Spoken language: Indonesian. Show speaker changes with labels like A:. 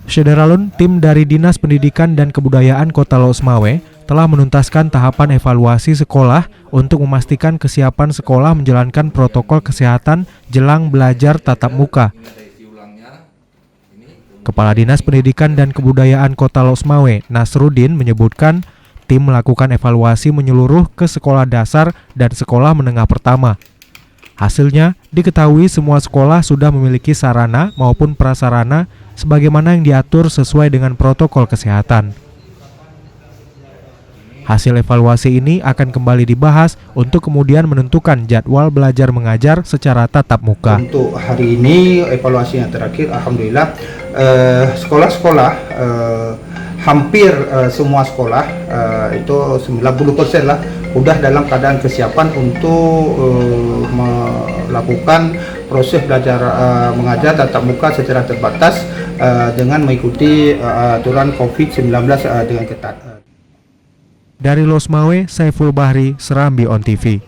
A: Syederalun, tim dari Dinas Pendidikan dan Kebudayaan Kota Losmawe telah menuntaskan tahapan evaluasi sekolah untuk memastikan kesiapan sekolah menjalankan protokol kesehatan jelang belajar tatap muka. Kepala Dinas Pendidikan dan Kebudayaan Kota Losmawe, Nasruddin, menyebutkan tim melakukan evaluasi menyeluruh ke sekolah dasar dan sekolah menengah pertama. Hasilnya, diketahui semua sekolah sudah memiliki sarana maupun prasarana sebagaimana yang diatur sesuai dengan protokol kesehatan. Hasil evaluasi ini akan kembali dibahas untuk kemudian menentukan jadwal belajar mengajar secara tatap muka.
B: Untuk hari ini evaluasi yang terakhir, alhamdulillah sekolah-sekolah hampir semua sekolah itu 90% lah udah dalam keadaan kesiapan untuk melakukan proses belajar mengajar tatap muka secara terbatas dengan mengikuti aturan COVID-19 dengan ketat.
A: Dari Losmawe, Saiful Bahri, Serambi On TV.